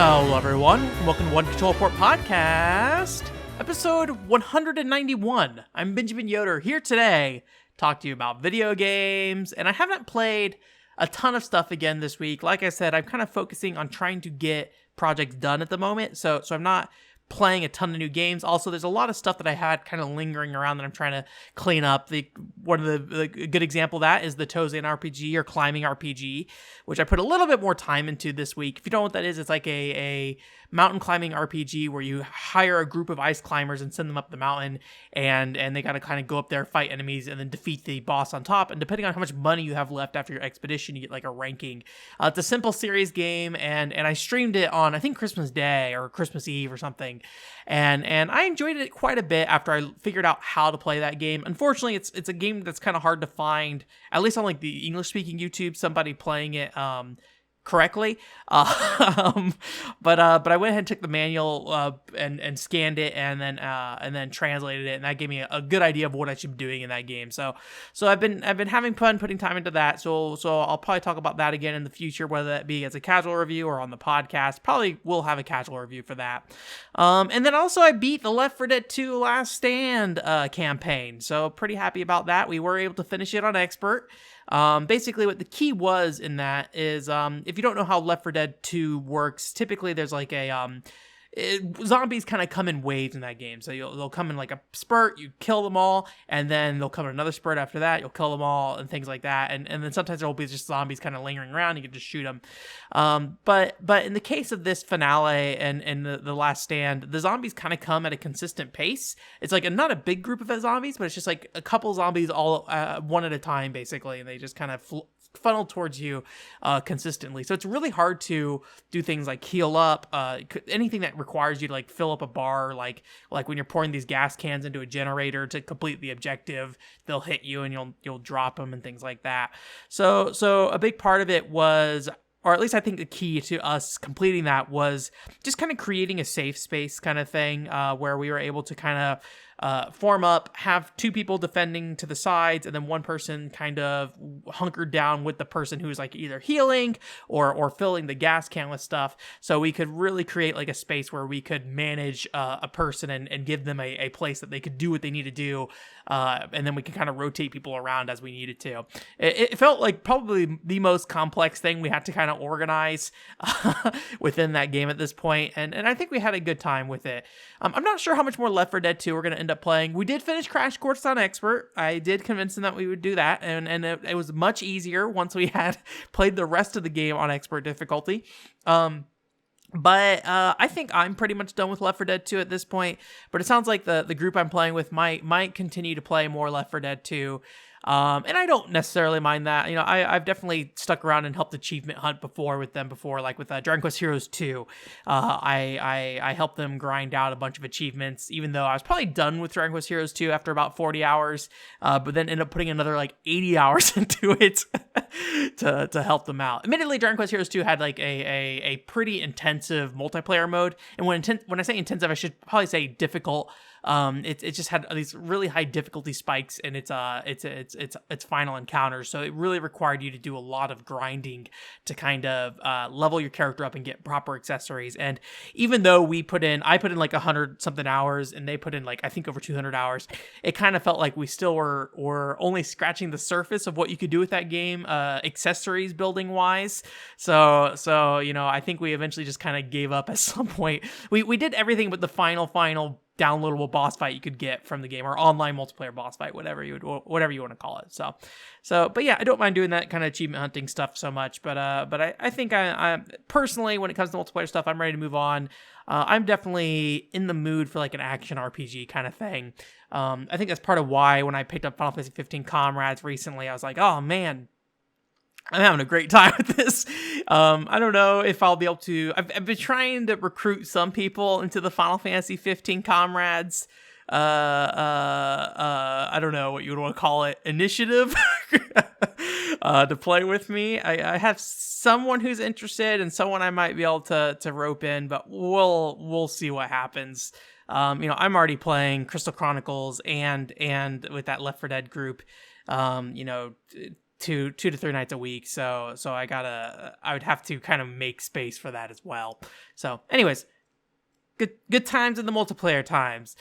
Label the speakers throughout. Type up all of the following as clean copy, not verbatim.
Speaker 1: Hello, everyone. Welcome to One Control Port Podcast, episode 191. I'm Benjamin Yoder here today to talk to you about video games, and I haven't played a ton of stuff again this week. Like I said, I'm kind of focusing on trying to get projects done at the moment, so I'm not playing a ton of new games. Also, there's a lot of stuff that I had kind of lingering around that I'm trying to clean up. One of the good example of that is the Tozan RPG or climbing RPG, which I put a little bit more time into this week. If you don't know what that is, it's like a mountain climbing RPG where you hire a group of ice climbers and send them up the mountain, and they got to kind of go up there, fight enemies, and then defeat the boss on top. And depending on how much money you have left after your expedition, you get like a ranking. It's a simple series game, and I streamed it on, I think, Christmas Day or Christmas Eve or something. And I enjoyed it quite a bit after I figured out how to play that game. Unfortunately, it's a game that's kind of hard to find, at least on like the English-speaking YouTube, somebody playing it correctly. But I went ahead and took the manual and scanned it and then translated it, and that gave me a good idea of what I should be doing in that game. So I've been having fun putting time into that. So I'll probably talk about that again in the future, whether that be as a casual review or on the podcast. Probably will have a casual review for that. And then also I beat the Left 4 Dead 2 Last Stand campaign. So pretty happy about that. We were able to finish it on Expert. Basically what the key was in that is, if you don't know how Left 4 Dead 2 works, typically there's like zombies kind of come in waves in that game. So they'll come in like a spurt, you kill them all, and then they'll come in another spurt after that, you'll kill them all, and things like that. And then sometimes there'll be just zombies kind of lingering around, you can just shoot them. But in the case of this finale and the Last Stand, the zombies kind of come at a consistent pace. It's like not a big group of zombies, but it's just like a couple zombies all one at a time, basically, and they just kind of funnel towards you consistently. So it's really hard to do things like heal up, anything that requires you to like fill up a bar, like when you're pouring these gas cans into a generator to complete the objective, they'll hit you and you'll drop them and things like that. So a big part of it was, or at least I think the key to us completing that was just kind of creating a safe space kind of thing, where we were able to kind of form up, have two people defending to the sides, and then one person kind of hunkered down with the person who's like either healing or filling the gas can with stuff. So we could really create like a space where we could manage a person and give them a place that they could do what they need to do. And then we could kind of rotate people around as we needed to. It felt like probably the most complex thing we had to kind of organize within that game at this point. And I think we had a good time with it. I'm not sure how much more Left 4 Dead 2 we're going to end up playing. We did finish Crash Course on Expert. I did convince them that we would do that, and it was much easier once we had played the rest of the game on Expert difficulty. But I think I'm pretty much done with Left 4 Dead 2 at this point, but it sounds like the group I'm playing with might continue to play more Left 4 Dead 2. And I don't necessarily mind that. You know, I've definitely stuck around and helped achievement hunt with them before, like with Dragon Quest Heroes 2. I helped them grind out a bunch of achievements, even though I was probably done with Dragon Quest Heroes 2 after about 40 hours, but then ended up putting another like 80 hours into it to help them out. Admittedly, Dragon Quest Heroes 2 had like a pretty intensive multiplayer mode, and when I say intensive, I should probably say difficult. It just had these really high difficulty spikes in its final encounters, so it really required you to do a lot of grinding to kind of level your character up and get proper accessories. And even though I put in like 100 something hours, and they put in like I think over 200 hours, it kind of felt like we still were only scratching the surface of what you could do with that game, accessories building wise. So you know, I think we eventually just kind of gave up at some point. We did everything but the final downloadable boss fight you could get from the game, or online multiplayer boss fight, whatever you want to call it. So, but yeah, I don't mind doing that kind of achievement hunting stuff so much. But I think I personally, when it comes to multiplayer stuff, I'm ready to move on. I'm definitely in the mood for like an action RPG kind of thing. I think that's part of why when I picked up Final Fantasy 15 Comrades recently, I was like, oh man, I'm having a great time with this. I don't know if I'll be able to. I've been trying to recruit some people into the Final Fantasy 15 Comrades. I don't know what you would want to call it, initiative to play with me. I have someone who's interested and someone I might be able to rope in, but we'll see what happens. I'm already playing Crystal Chronicles and with that Left 4 Dead group. two to three nights a week. So I would have to kind of make space for that as well. So anyways, good times in the multiplayer times.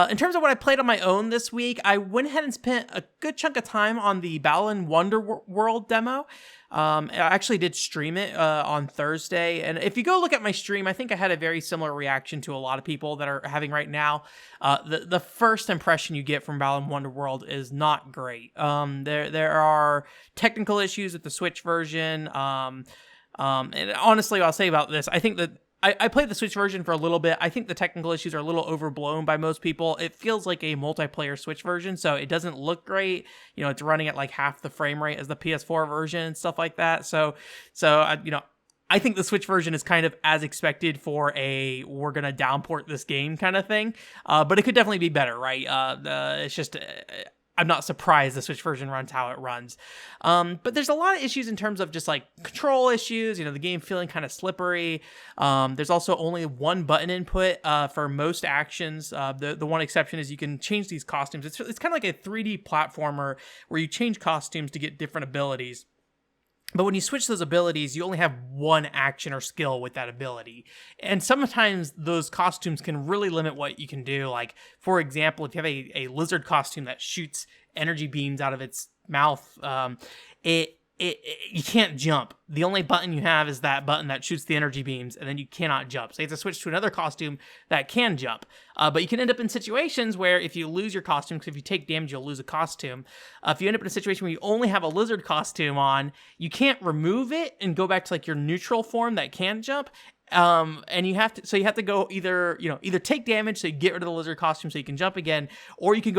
Speaker 1: In terms of what I played on my own this week, I went ahead and spent a good chunk of time on the Balan Wonderworld Demo. I actually did stream it on Thursday, and if you go look at my stream, I think I had a very similar reaction to a lot of people that are having right now. The first impression you get from Balan Wonderworld is not great. There are technical issues with the Switch version. And honestly, I'll say about this, I think that I played the Switch version for a little bit. I think the technical issues are a little overblown by most people. It feels like a multiplayer Switch version, so it doesn't look great. It's running at like half the frame rate as the PS4 version and stuff like that. So I think the Switch version is kind of as expected for we're going to downport this game kind of thing. But it could definitely be better, right? It's just... I'm not surprised the Switch version runs how it runs. But there's a lot of issues in terms of just like control issues, the game feeling kind of slippery. There's also only one button input for most actions. The one exception is you can change these costumes. It's kind of like a 3D platformer where you change costumes to get different abilities. But when you switch those abilities, you only have one action or skill with that ability. And sometimes those costumes can really limit what you can do. Like, for example, if you have a lizard costume that shoots energy beams out of its mouth, you can't jump. The only button you have is that button that shoots the energy beams, and then you cannot jump. So you have to switch to another costume that can jump. But you can end up in situations where if you lose your costume, because if you take damage, you'll lose a costume. If you end up in a situation where you only have a lizard costume on, you can't remove it and go back to like your neutral form that can jump. And you have to go either take damage so you get rid of the lizard costume so you can jump again, or you can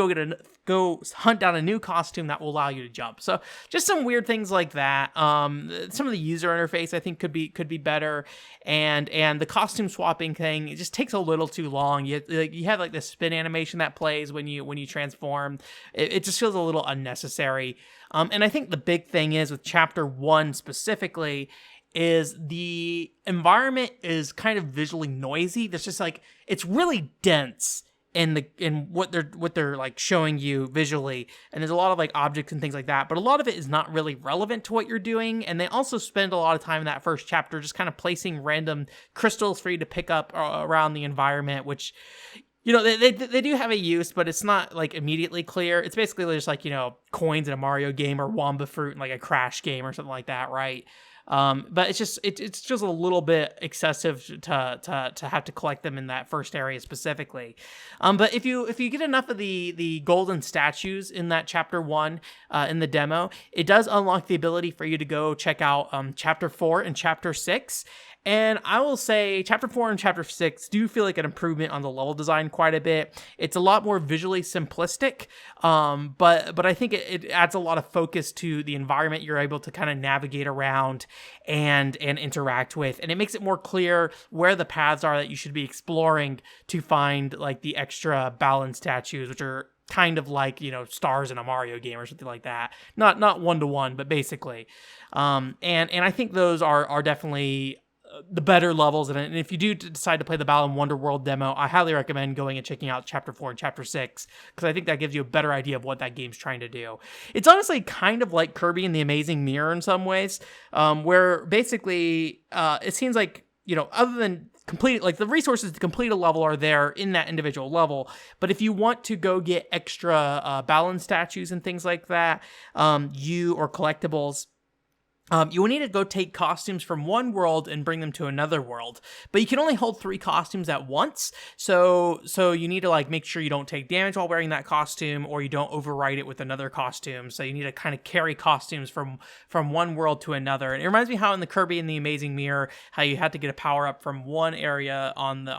Speaker 1: go hunt down a new costume that will allow you to jump. So just some weird things like that. Some of the user interface I think could be better, and the costume swapping thing, it just takes a little too long. You have like the spin animation that plays when you transform. It just feels a little unnecessary. And I think the big thing is with Chapter 1 specifically is the environment is kind of visually noisy. There's just like, it's really dense in what they're like showing you visually, and there's a lot of like objects and things like that, but a lot of it is not really relevant to what you're doing. And they also spend a lot of time in that first chapter just kind of placing random crystals for you to pick up around the environment, which they do have a use, but it's not like immediately clear. It's basically just like coins in a Mario game or Wamba fruit in like a Crash game or something like that, right? But it's just a little bit excessive to have to collect them in that first area specifically. But if you get enough of the golden statues in that Chapter 1 in the demo, it does unlock the ability for you to go check out Chapter 4 and Chapter 6. And I will say Chapter 4 and Chapter 6 do feel like an improvement on the level design quite a bit. It's a lot more visually simplistic, but I think it adds a lot of focus to the environment you're able to kind of navigate around and interact with. And it makes it more clear where the paths are that you should be exploring to find like the extra Balan statues, which are kind of like, stars in a Mario game or something like that. Not one-to-one, but basically. And I think those are definitely the better levels. And if you do decide to play the Balan Wonderworld demo, I highly recommend going and checking out Chapter 4 and Chapter 6, because I think that gives you a better idea of what that game's trying to do. It's honestly kind of like Kirby and the Amazing Mirror in some ways, where basically it seems like, other than complete, like the resources to complete a level are there in that individual level, but if you want to go get extra Balan statues and things like that, or collectibles, you will need to go take costumes from one world and bring them to another world, but you can only hold 3 costumes at once. So you need to like make sure you don't take damage while wearing that costume, or you don't overwrite it with another costume. So you need to kind of carry costumes from one world to another. And it reminds me how in the Kirby and the Amazing Mirror, how you had to get a power up from one area on the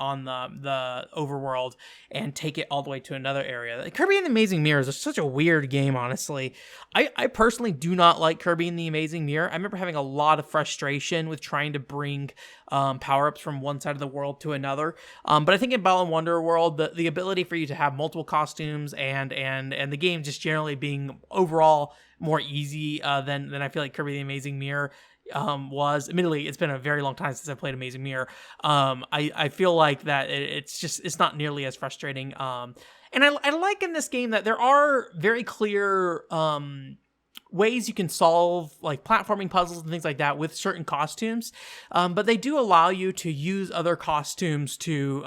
Speaker 1: overworld and take it all the way to another area. The Kirby and the Amazing Mirror is such a weird game, honestly. I personally do not like Kirby and the Amazing Mirror. I remember having a lot of frustration with trying to bring power-ups from one side of the world to another. But I think in Balan Wonderworld, the ability for you to have multiple costumes and the game just generally being overall more easy than I feel like Kirby the Amazing Mirror was. Admittedly, it's been a very long time since I played Amazing Mirror. I feel like that it's not nearly as frustrating. And I like in this game that there are very clear ways you can solve like platforming puzzles and things like that with certain costumes, but they do allow you to use other costumes to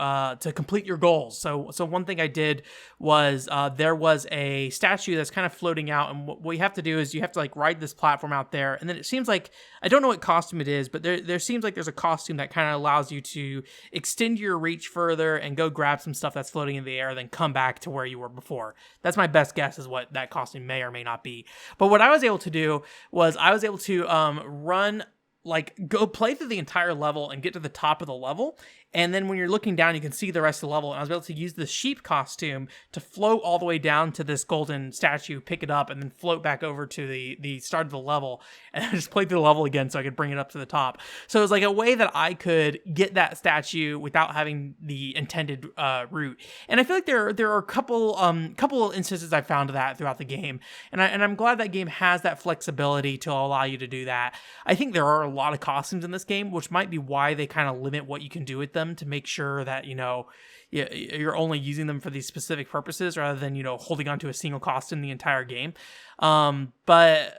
Speaker 1: complete your goals. So one thing I did was there was a statue that's kind of floating out, and what you have to do is you have to like ride this platform out there, and then it seems like, I don't know what costume it is, but there seems like there's a costume that kind of allows you to extend your reach further and go grab some stuff that's floating in the air, then come back to where you were before. That's my best guess is what that costume may or may not be. But what I was able to do was I was able to run, like go play through the entire level and get to the top of the level. And then when you're looking down, you can see the rest of the level. And I was able to use the sheep costume to float all the way down to this golden statue, pick it up, and then float back over to the start of the level. And I just played through the level again so I could bring it up to the top. So it was like a way that I could get that statue without having the intended route. And I feel like there are a couple instances I found of that throughout the game. And I'm glad that game has that flexibility to allow you to do that. I think there are a lot of costumes in this game, which might be why they kind of limit what you can do with them, to make sure that, you know, you're only using them for these specific purposes rather than, you know, holding onto a single costume the entire game. But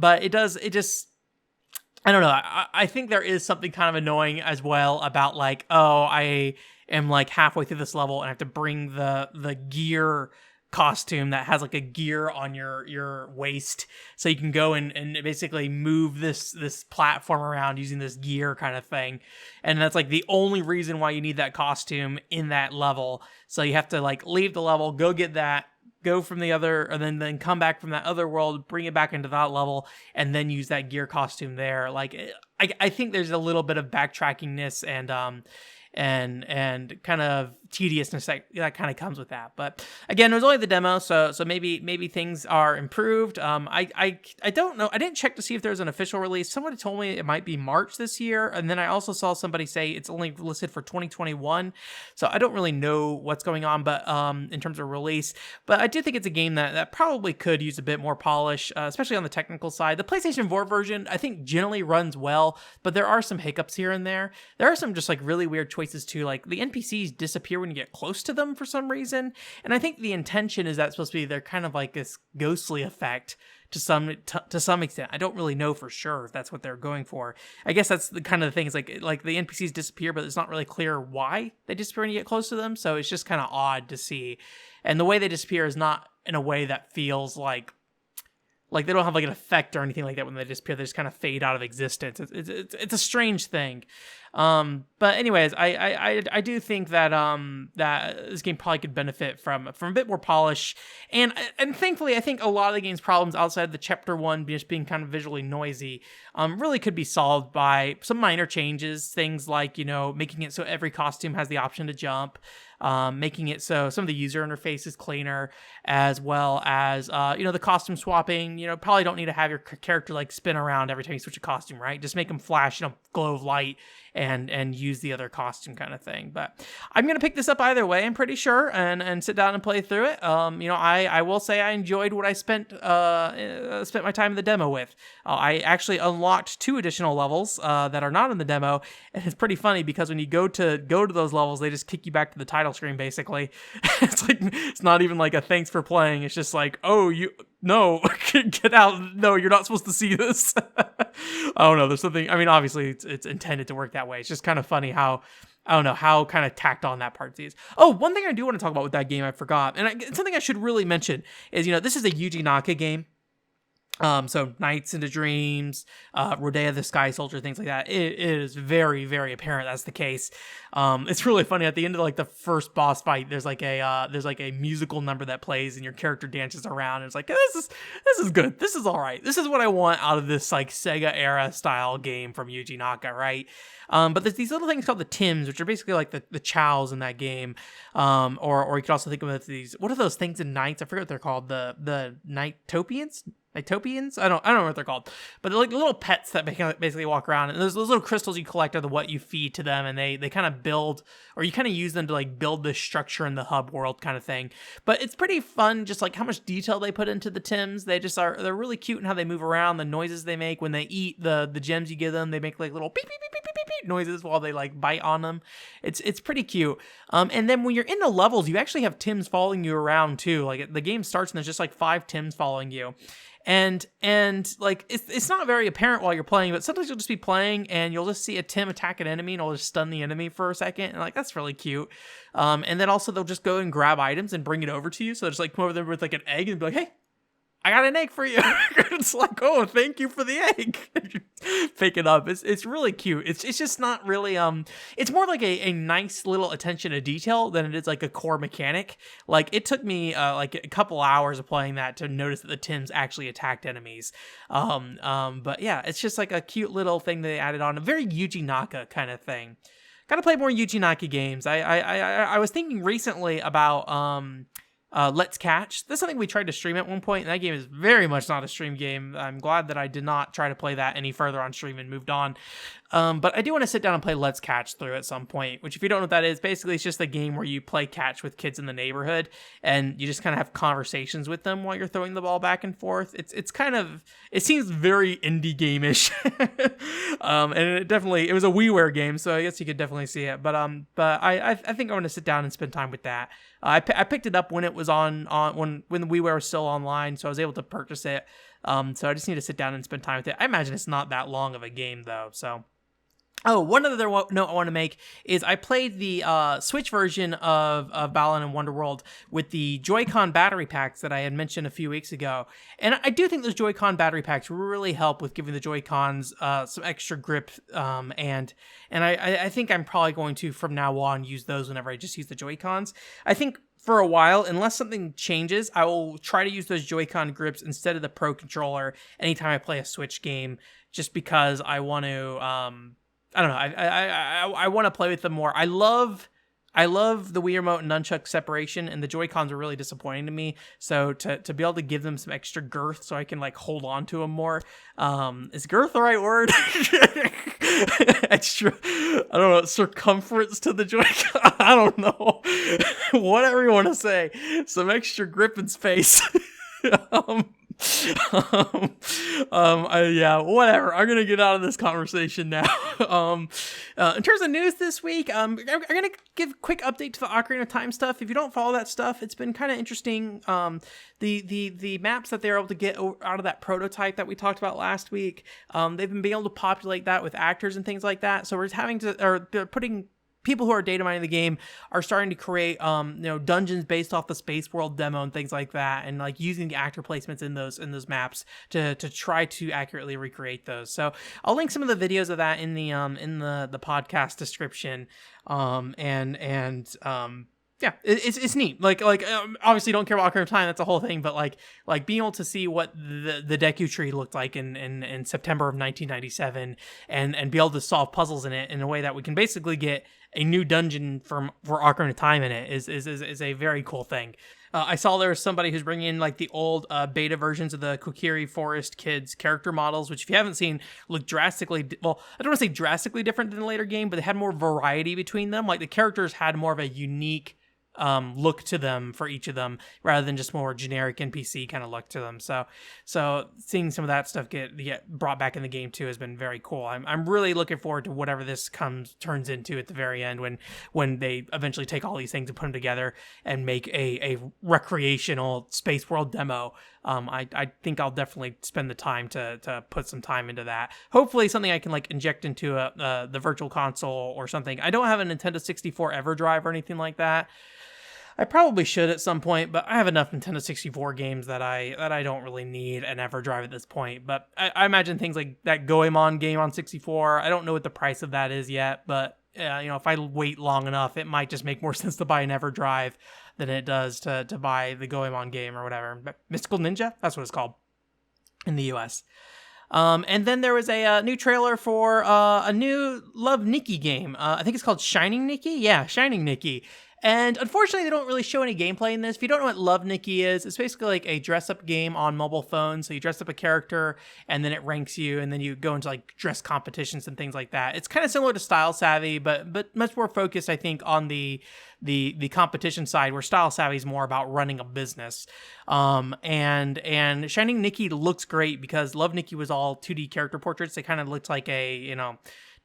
Speaker 1: it just, I don't know. I think there is something kind of annoying as well about like, oh, I am like halfway through this level and I have to bring the gear costume that has like a gear on your waist, so you can go and basically move this platform around using this gear kind of thing. And that's like the only reason why you need that costume in that level. So you have to like leave the level, go get that, go from the other, and then come back from that other world, bring it back into that level, and then use that gear costume there. Like I think there's a little bit of backtrackingness and kind of tediousness that kind of comes with that. But again, it was only the demo, so maybe things are improved. I don't know. I didn't check to see if there was an official release. Somebody told me it might be March this year, and then I also saw somebody say it's only listed for 2021. So I don't really know what's going on, but in terms of release. But I do think it's a game that probably could use a bit more polish, especially on the technical side. The PlayStation 4 version, I think, generally runs well, but there are some hiccups here and there. There are some just like really weird choices too. Like the NPCs disappear when you get close to them for some reason, and I think the intention is that's supposed to be they're kind of like this ghostly effect to some extent. I don't really know for sure if that's what they're going for. I guess that's the kind of the thing is like the NPCs disappear, but it's not really clear why they disappear when you get close to them. So it's just kind of odd to see, and the way they disappear is not in a way that feels like they don't have like an effect or anything like that when they disappear. They just kind of fade out of existence. It's a strange thing. But anyways, I do think that that this game probably could benefit from a bit more polish, and thankfully I think a lot of the game's problems outside of the chapter 1 just being kind of visually noisy really could be solved by some minor changes, things like, you know, making it so every costume has the option to jump, making it so some of the user interface is cleaner, as well as you know, the costume swapping. You know, probably don't need to have your character like spin around every time you switch a costume, right? Just make them flash, you know, glow of light and use the other costume kind of thing. But I'm gonna pick this up either way, I'm pretty sure, and sit down and play through it. You know, I will say I enjoyed what I spent my time in the demo with. I actually unlocked 2 additional levels that are not in the demo, and it's pretty funny because when you go to those levels, they just kick you back to the title screen basically. It's like, it's not even like a thanks for playing. It's just like, oh, no, get out. No, you're not supposed to see this. I don't know. There's something, I mean, obviously it's intended to work that way. It's just kind of funny how, I don't know, how kind of tacked on that part is. Oh, one thing I do want to talk about with that game, I forgot. And something I should really mention is, you know, this is a Yuji Naka game. So Nights into Dreams, Rodea the Sky Soldier, things like that. It is very, very apparent that's the case. It's really funny at the end of like the first boss fight. There's like a musical number that plays and your character dances around. And it's like, this is good. This is all right. This is what I want out of this like Sega era style game from Yuji Naka, right? But there's these little things called the Tims, which are basically like the chows in that game. Or you could also think of it as these, what are those things in Nights? I forget what they're called. The Nighttopians? Nighttopians? I don't know what they're called, but they're like little pets that basically walk around, and those little crystals you collect are what you feed to them, and they kind of build, or you kind of use them to like build this structure in the hub world kind of thing. But it's pretty fun, just like how much detail they put into the Tims. They're really cute in how they move around, the noises they make when they eat the gems you give them. They make like little beep beep beep beep beep beep noises while they like bite on them. It's pretty cute. And then when you're in the levels, you actually have Tims following you around too. Like the game starts and there's just like 5 Tims following you. and like it's not very apparent while you're playing, but sometimes you'll just be playing and you'll just see a Tim attack an enemy and it'll just stun the enemy for a second, and like that's really cute. And then also they'll just go and grab items and bring it over to you, so they'll just like come over there with like an egg and be like, hey, I got an egg for you. It's like, oh, thank you for the egg. Pick it up. It's really cute. It's just not really it's more like a nice little attention to detail than it is like a core mechanic. Like it took me like a couple hours of playing that to notice that the Tims actually attacked enemies. But yeah, it's just like a cute little thing they added on, a very Yuji Naka kind of thing. Gotta play more Yuji Naka games. I was thinking recently about Let's Catch. That's something we tried to stream at one point, and that game is very much not a stream game. I'm glad that I did not try to play that any further on stream and moved on. But I do want to sit down and play Let's Catch through at some point, which if you don't know what that is, basically it's just a game where you play catch with kids in the neighborhood, and you just kind of have conversations with them while you're throwing the ball back and forth. It's kind of, it seems very indie game-ish. And it was a WiiWare game, so I guess you could definitely see it. But I think I want to sit down and spend time with that. I picked it up when it was on when the WiiWare was still online, so I was able to purchase it. So I just need to sit down and spend time with it. I imagine it's not that long of a game though. So, one other note I want to make is I played the Switch version of Balan Wonderworld with the Joy-Con battery packs that I had mentioned a few weeks ago, and I do think those Joy-Con battery packs really help with giving the Joy-Cons some extra grip, and I think I'm probably going to from now on use those whenever I just use the Joy-Cons. I think for a while, unless something changes, I will try to use those Joy-Con grips instead of the Pro Controller anytime I play a Switch game, just because I want to, I don't know, I want to play with them more. I love the Wii Remote and Nunchuck separation, and the Joy-Cons are really disappointing to me, so to be able to give them some extra girth so I can like hold on to them more. Is girth the right word? Extra, I don't know, circumference to the Joy-Con? I don't know. Whatever you want to say. Some extra grip and space. Yeah, whatever. I'm gonna get out of this conversation now. In terms of news this week, I'm gonna give a quick update to the Ocarina of Time stuff. If you don't follow that stuff, it's been kind of interesting. The maps that they're able to get out of that prototype that we talked about last week, they've been able to populate that with actors and things like that. So we're having to, or they're putting. People who are data mining the game are starting to create, dungeons based off the Space World demo and things like that, and like using the actor placements in those maps to try to accurately recreate those. So I'll link some of the videos of that in the podcast description. Yeah, it's neat. Like obviously don't care about Ocarina of Time, that's a whole thing, but like being able to see what the Deku Tree looked like in September of 1997 and be able to solve puzzles in it in a way that we can basically get a new dungeon for Ocarina of Time in it is a very cool thing. I saw there was somebody who's bringing in like the old beta versions of the Kokiri Forest Kids character models, which if you haven't seen, look drastically, well, I don't want to say drastically different than the later game, but they had more variety between them. Like the characters had more of a unique look to them for each of them rather than just more generic NPC kind of look to them. So seeing some of that stuff get brought back in the game too has been very cool. I'm really looking forward to whatever this turns into at the very end when they eventually take all these things and put them together and make a recreational Space World demo. I think I'll definitely spend the time to put some time into that. Hopefully something I can like inject into the virtual console or something. I don't have a Nintendo 64 EverDrive or anything like that. I probably should at some point, but I have enough Nintendo 64 games that I don't really need an EverDrive at this point. But I imagine things like that Goemon game on 64. I don't know what the price of that is yet, but if I wait long enough, it might just make more sense to buy an EverDrive than it does to buy the Goemon game or whatever. Mystical Ninja? That's what it's called in the US. And then there was a new trailer for a new Love Nikki game. I think it's called Shining Nikki? Yeah, Shining Nikki. And unfortunately, they don't really show any gameplay in this. If you don't know what Love Nikki is, it's basically like a dress-up game on mobile phones. So you dress up a character, and then it ranks you, and then you go into like dress competitions and things like that. It's kind of similar to Style Savvy, but much more focused, I think, on the competition side, where Style Savvy is more about running a business. And Shining Nikki looks great because Love Nikki was all 2D character portraits. They kind of looked like a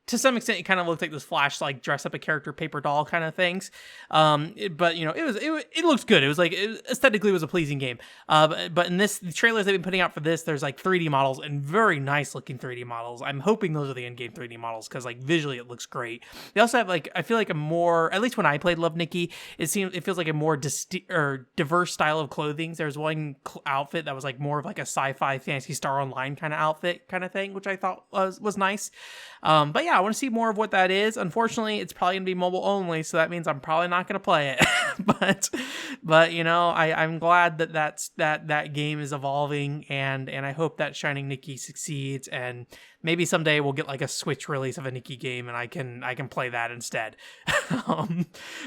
Speaker 1: to some extent, it kind of looked like this Flash, like dress up a character paper doll kind of things. But it looks good. It was like aesthetically, it was a pleasing game. But in the trailers they've been putting out for this, there's like 3D models and very nice looking 3D models. I'm hoping those are the in-game 3D models because like visually it looks great. They also have like I feel like a more, at least when I played Love Nikki, it feels like a more diverse style of clothing. There's one outfit that was like more of like a sci-fi Phantasy Star Online kind of outfit kind of thing, which I thought was nice. But yeah, I want to see more of what that is. Unfortunately, it's probably gonna be mobile only, so that means I'm probably not gonna play it. but I'm glad that game is evolving, and I hope that Shining Nikki succeeds, and maybe someday we'll get like a Switch release of a Nikki game, and I can play that instead.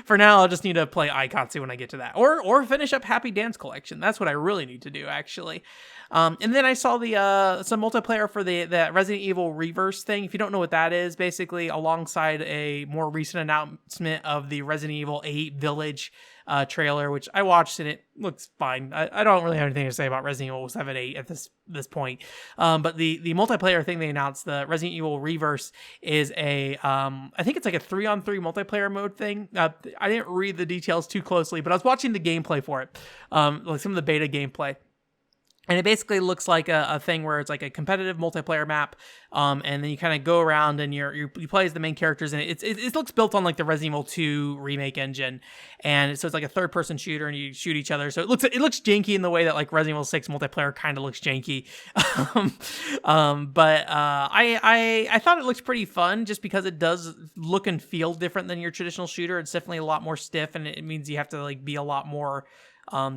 Speaker 1: For now, I'll just need to play Aikatsu when I get to that, or finish up Happy Dance Collection. That's what I really need to do, actually. And then I saw some multiplayer for the Resident Evil Reverse thing. If you don't know what that is, basically alongside a more recent announcement of the Resident Evil 8 Village trailer, which I watched and it looks fine. I don't really have anything to say about Resident Evil 7, 8 at this point. But the multiplayer thing they announced, the Resident Evil Reverse, is I think it's like a 3-on-3 multiplayer mode thing. I didn't read the details too closely, but I was watching the gameplay for it, like some of the beta gameplay. And it basically looks like a thing where it's like a competitive multiplayer map, and then you kind of go around and you play as the main characters, and it looks built on like the Resident Evil 2 remake engine, and so it's like a third person shooter, and you shoot each other. So it looks janky in the way that like Resident Evil 6 multiplayer kind of looks janky, but I thought it looks pretty fun just because it does look and feel different than your traditional shooter. It's definitely a lot more stiff, and it means you have to like be a lot more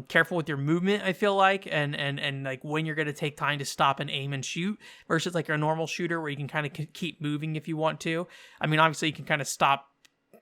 Speaker 1: careful with your movement, I feel like, and like when you're going to take time to stop and aim and shoot versus like a normal shooter where you can kind of keep moving if you want to. I mean, obviously you can kind of stop,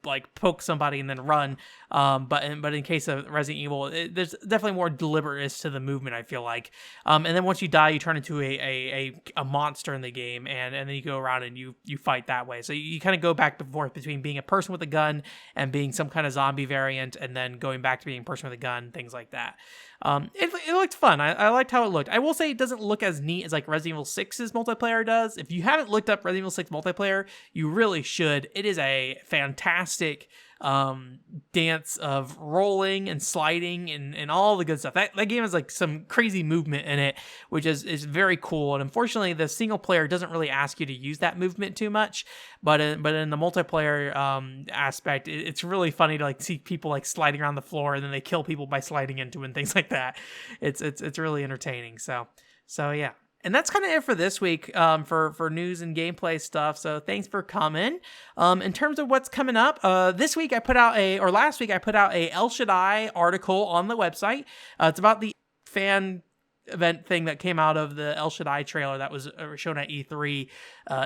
Speaker 1: like poke somebody and then run, but in case of Resident Evil, there's definitely more deliberateness to the movement, I feel like, and then once you die, you turn into a monster in the game, and then you go around and you fight that way. So you kind of go back and forth between being a person with a gun and being some kind of zombie variant, and then going back to being a person with a gun, things like that. It looked fun. I liked how it looked. I will say it doesn't look as neat as like Resident Evil 6's multiplayer does. If you haven't looked up Resident Evil 6 multiplayer, you really should. It is a fantastic dance of rolling and sliding and all the good stuff. That game has like some crazy movement in it, which is very cool. And unfortunately, the single player doesn't really ask you to use that movement too much. But in the multiplayer aspect, it's really funny to like see people like sliding around the floor, and then they kill people by sliding into it and things like that. It's really entertaining. So yeah. And that's kind of it for this week, for news and gameplay stuff. So thanks for coming. In terms of what's coming up, last week I put out a El Shaddai article on the website. It's about the fan event thing that came out of the El Shaddai trailer that was shown at E3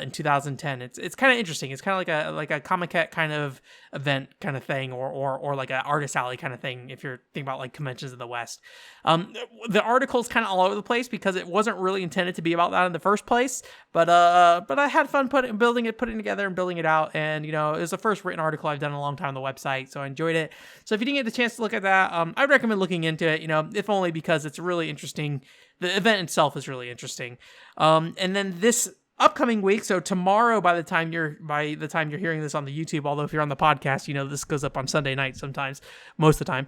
Speaker 1: in 2010. It's kind of interesting. It's kind of like a Comic-Con kind of event kind of thing, or like an artist alley kind of thing if you're thinking about like conventions in the West. The article's kind of all over the place because it wasn't really intended to be about that in the first place, but I had fun putting it together and building it out, and it was the first written article I've done in a long time on the website, so I enjoyed it. So if you didn't get the chance to look at that, I'd recommend looking into it, if only because it's really interesting. The event itself is really interesting. And then this upcoming week, so tomorrow, by the time you're hearing this on the YouTube, although if you're on the podcast, this goes up on Sunday night sometimes, most of the time.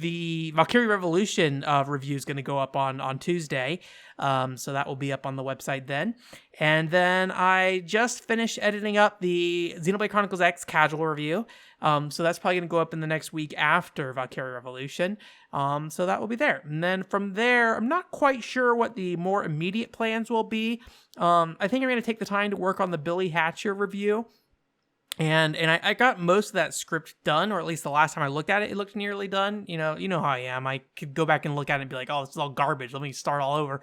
Speaker 1: The Valkyrie Revolution review is going to go up on Tuesday. So that will be up on the website then. And then I just finished editing up the Xenoblade Chronicles X casual review. So that's probably going to go up in the next week after Valkyrie Revolution. So that will be there. And then from there, I'm not quite sure what the more immediate plans will be. I think I'm going to take the time to work on the Billy Hatcher review. And I got most of that script done, or at least the last time I looked at it, it looked nearly done. You know how I am. I could go back and look at it and be like, oh, this is all garbage. Let me start all over.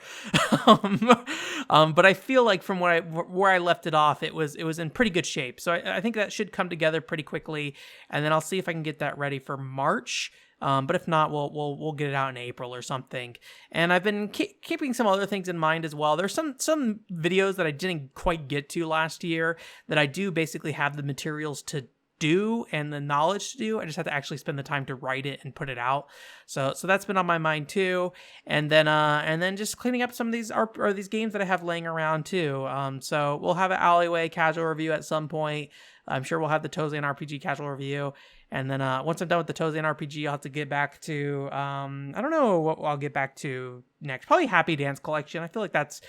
Speaker 1: But I feel like from where I left it off, it was in pretty good shape. So I think that should come together pretty quickly. And then I'll see if I can get that ready for March. But if not, we'll get it out in April or something. And I've been keeping some other things in mind as well. There's some videos that I didn't quite get to last year that I do basically have the materials to do and the knowledge to do. I just have to actually spend the time to write it and put it out. So that's been on my mind too. And then just cleaning up some of these these games that I have laying around too. So we'll have an Alleyway casual review at some point. I'm sure we'll have the Tozan RPG casual review. And then once I'm done with the Tozan RPG, I'll have to get back to, I don't know what I'll get back to next. Probably Happy Dance Collection. I feel like that's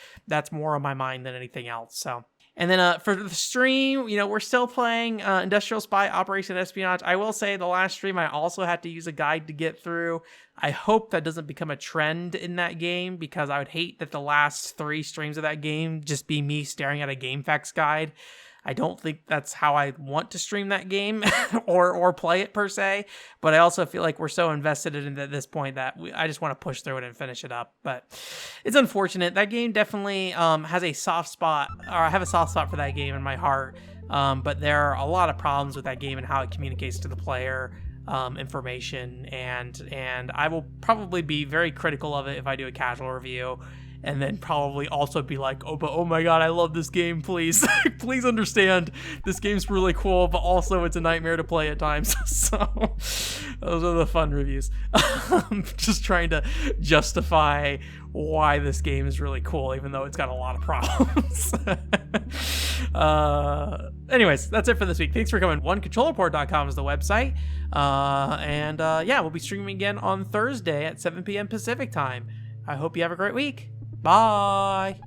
Speaker 1: more on my mind than anything else. So, and then for the stream, we're still playing Industrial Spy Operation Espionage. I will say the last stream, I also had to use a guide to get through. I hope that doesn't become a trend in that game, because I would hate that the last 3 streams of that game just be me staring at a GameFAQs guide. I don't think that's how I want to stream that game or play it per se, but I also feel like we're so invested in it at this point that I just want to push through it and finish it up. But it's unfortunate. That game definitely has a soft spot, or I have a soft spot for that game in my heart, but there are a lot of problems with that game and how it communicates to the player. Information, and I will probably be very critical of it if I do a casual review. And then probably also be like, oh my god, I love this game, please. Please understand, this game's really cool, but also it's a nightmare to play at times. So, those are the fun reviews. Just trying to justify why this game is really cool, even though it's got a lot of problems. Anyways, that's it for this week. Thanks for coming. OneControllerPort.com is the website. Yeah, we'll be streaming again on Thursday at 7 p.m. Pacific time. I hope you have a great week. Bye.